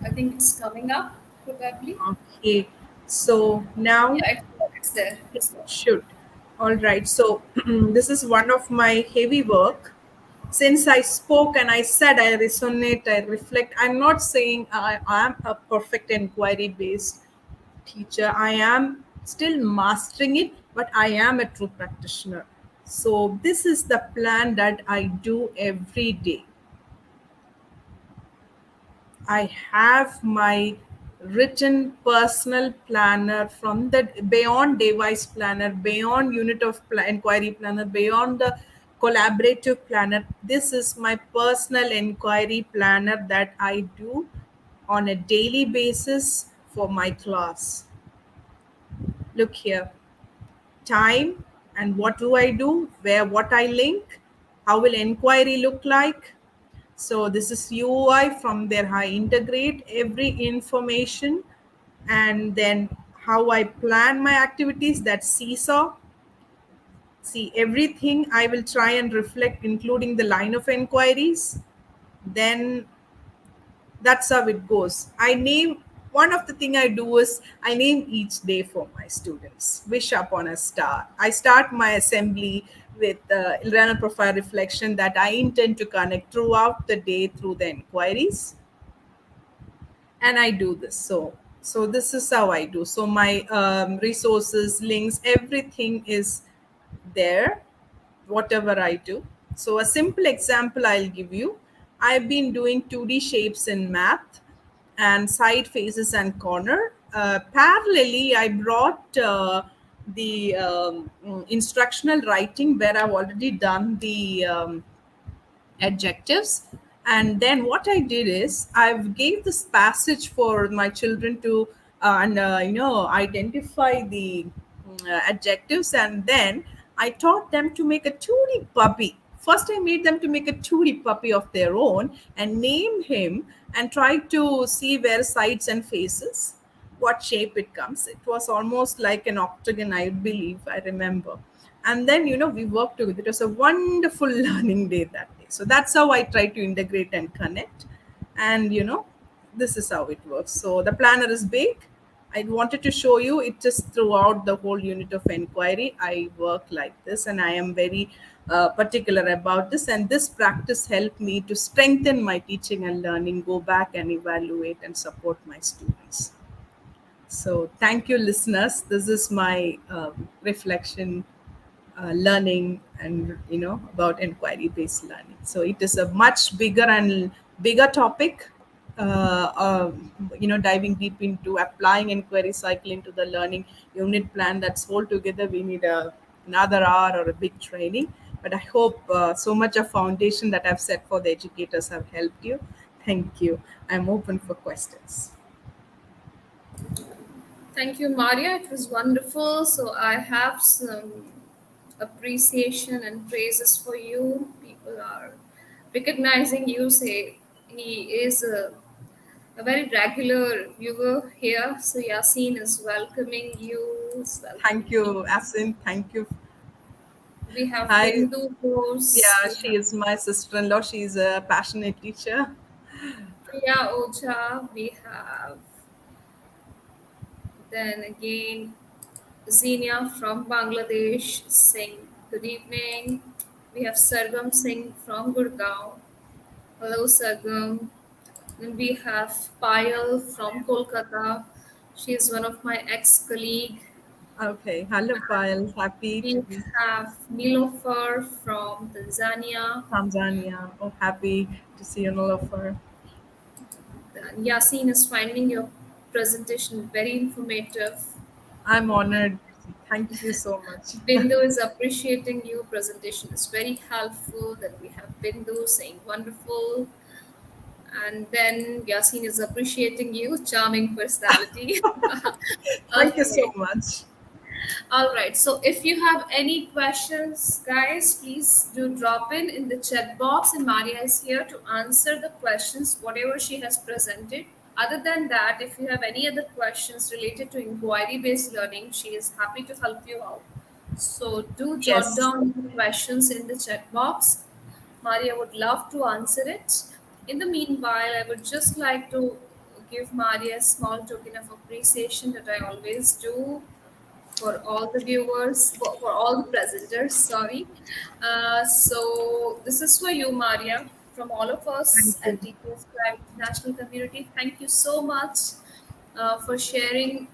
I think it's coming up, probably. Okay. So now Yeah, it's there. it It's there. should. All right. So this is one of my heavy work. Since I spoke and I said I resonate, I reflect, I'm not saying I am a perfect inquiry based teacher. I am still mastering it, but I am a true practitioner. So this is the plan that I do every day. I have my written personal planner from the beyond device planner, beyond unit of inquiry planner, beyond the collaborative planner. This is my personal inquiry planner that I do on a daily basis for my class. Look here, time and what do I do, where what I link, how will inquiry look like. So this is UI. From there I integrate every information, and then how I plan my activities, that seesaw. See, everything I will try and reflect, including the line of inquiries. Then that's how it goes. I name, one of the thing I do is I name each day for my students. Wish upon a star. I start my assembly with learner profile reflection that I intend to connect throughout the day through the inquiries, and I do this. So this is how I do. So my resources, links, everything is there, whatever I do. So a simple example I'll give you. I've been doing 2D shapes in math and side faces and corner. Parallelly, I brought the instructional writing where I've already done the adjectives. And then what I did is I gave this passage for my children to and identify the adjectives, and then I taught them to make a 2D puppy. First I made them to make a 2D puppy of their own and name him, and try to see where sides and faces, what shape it comes. It was almost like an octagon, I believe, I remember. And then we worked together. It was a wonderful learning day that day. So that's how I try to integrate and connect. And this is how it works. So the planner is big. I wanted to show you it just throughout the whole unit of inquiry. I work like this, and I am very particular about this. And this practice helped me to strengthen my teaching and learning, go back and evaluate and support my students. So thank you, listeners. This is my reflection, learning, and about inquiry based learning. So it is a much bigger and bigger topic. Diving deep into applying inquiry cycle into the learning unit plan. That's altogether we need another hour or a big training. But I hope so much of foundation that I've set for the educators have helped you. Thank you. I'm open for questions. Thank you, Maria. It was wonderful. So I have some appreciation and praises for you. People are recognizing you. Say he is a very regular viewer here. So Yasin is welcoming you. Is Thank welcoming you, people. Asin. Thank you. We have Hi. Bindu Bose. Yeah, We she have is my sister-in-law. She's a passionate teacher. Priya Ocha. We have then again Zenia from Bangladesh saying good evening. We have Sargam Singh from Gurgaon. Hello, Sargam. Then we have Payal from Kolkata. She is one of my ex-colleague. Okay. Hello, Payal. Happy to We be have Nilofer from Tanzania. Tanzania. Oh, happy to see you, Nilofer. Then Yasin is finding your presentation very informative. I'm honored. Thank you so much. Bindu is appreciating your presentation. It's very helpful. Then we have Bindu saying wonderful. And then Yasin is appreciating you, charming personality. Thank you so Okay. much. All right. So if you have any questions, guys, please do drop in the chat box, and Maria is here to answer the questions, whatever she has presented. Other than that, if you have any other questions related to inquiry-based learning, she is happy to help you out. So do jot Yes. down the questions in the chat box. Maria would love to answer it. In the meanwhile, I would just like to give Maria a small token of appreciation that I always do for all the viewers, for all the presenters, sorry. So this is for you, Maria, from all of Thank us you. at TPS Private International Community. Thank you so much for sharing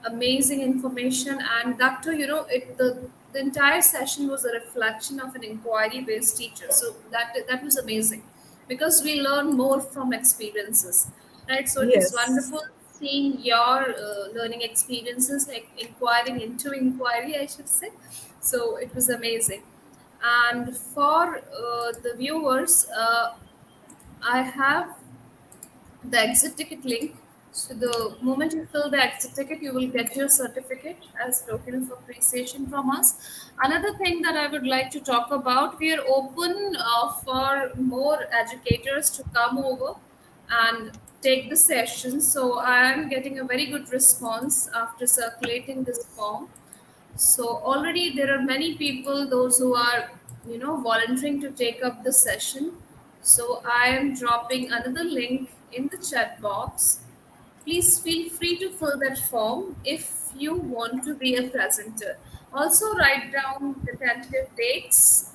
amazing information. And Doctor, the entire session was a reflection of an inquiry-based teacher. So that was amazing because we learn more from experiences, right? So it was Yes. wonderful seeing your learning experiences, like inquiring into inquiry, I should say. So it was amazing. And for the viewers, I have the exit ticket link. So the moment you fill the exit ticket, you will get your certificate as token of appreciation from us. Another thing that I would like to talk about, we are open for more educators to come over and take the session. So I am getting a very good response after circulating this form. So already there are many people, those who are, volunteering to take up the session. So I am dropping another link in the chat box. Please feel free to fill that form if you want to be a presenter. Also write down the tentative dates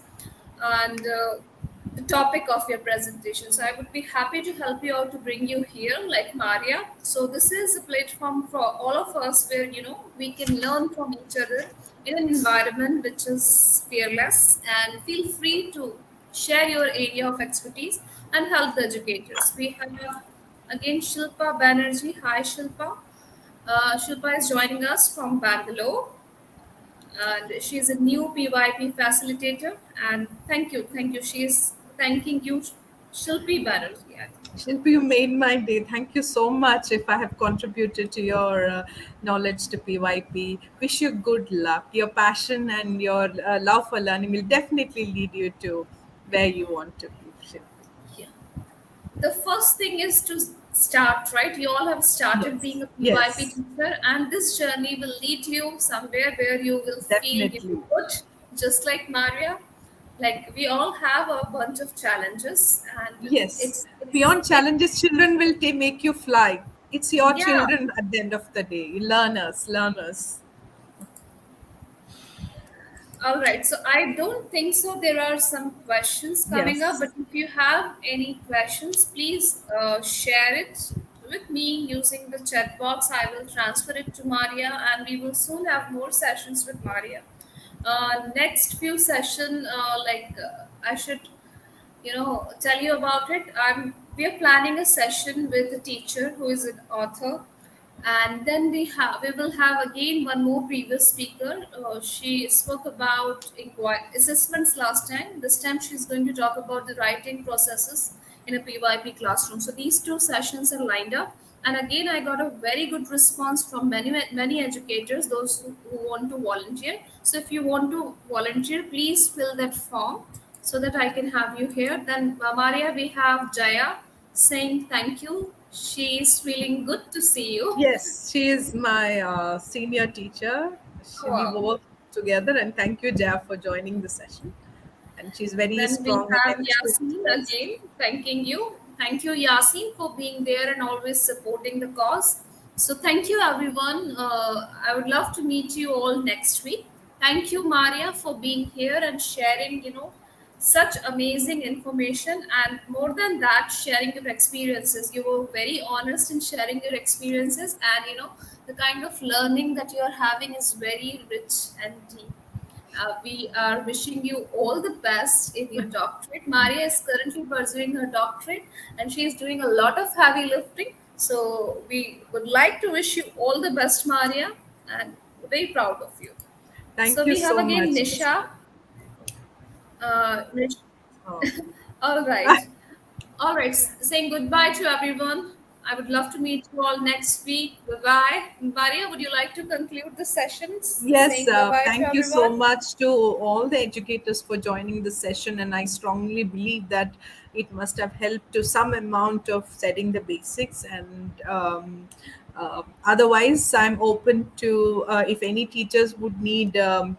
and the topic of your presentation. So I would be happy to help you out to bring you here, like Maria. So this is a platform for all of us where we can learn from each other in an environment which is fearless, and feel free to share your area of expertise and help the educators. We have again Shilpa Banerjee. Hi Shilpa. Shilpa is joining us from Bangalore, and she is a new PYP facilitator. And thank you. She is thanking you, Shilpi Banerjee. I think. Shilpi, you made my day. Thank you so much if I have contributed to your knowledge to PYP. Wish you good luck. Your passion and your love for learning will definitely lead you to where you want to be, Shilpi. Yeah. The first thing is to start, right? You all have started being Yes. a PYP Yes. teacher, and this journey will lead you somewhere where you will feel Definitely. good, just like Maria. Like we all have a bunch of challenges, and Yes. it's Beyond it challenges, children will make you fly. It's your yeah. children at the end of the day. Learners, learners. All right. So I don't think so. There are some questions coming up, Yes. but if you have any questions, please share it with me using the chat box. I will transfer it to Maria, and we will soon have more sessions with Maria. Next few session, I should tell you about it. We are planning a session with a teacher who is an author, and then we will have again one more previous speaker. She spoke about assessments last time. This time she's going to talk about the writing processes in a PYP classroom. So these two sessions are lined up, And again, I got a very good response from many educators, those who want to volunteer. So if you want to volunteer, please fill that form so that I can have you here. Then, Maria, we have Jaya saying thank you. She is feeling good to see you. Yes, she is my senior teacher. We Wow. work together, and thank you, Jeff, for joining the session. And she's very Then we strong and have Yasin experienced. again, thanking you. Thank you, Yasin, for being there and always supporting the cause. So, thank you, everyone. I would love to meet you all next week. Thank you, Maria, for being here and sharing, such amazing information. And more than that, sharing your experiences. You were very honest in sharing your experiences, and, the kind of learning that you are having is very rich and deep. We are wishing you all the best in your doctorate. Maria is currently pursuing her doctorate and she is doing a lot of heavy lifting. So, we would like to wish you all the best, Maria, and very proud of you. Thank So, you we have so again much. Nisha. Nish- Oh. all right. All right. Saying goodbye to everyone. I would love to meet you all next week. Bye bye. Maria, would you like to conclude the sessions Yes, saying bye bye to thank you so everyone? much to all the educators for joining the session. And I strongly believe that it must have helped to some amount of setting the basics. And otherwise, I'm open to if any teachers would need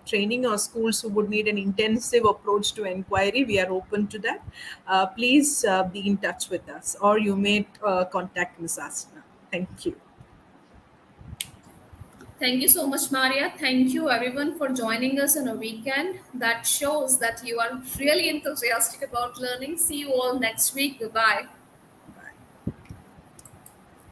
training or schools who would need an intensive approach to inquiry, we are open to that. Please be in touch with us, or you may contact Ms. Asna. Thank you. Thank you so much, Maria. Thank you, everyone, for joining us on a weekend. That shows that you are really enthusiastic about learning. See you all next week. Goodbye.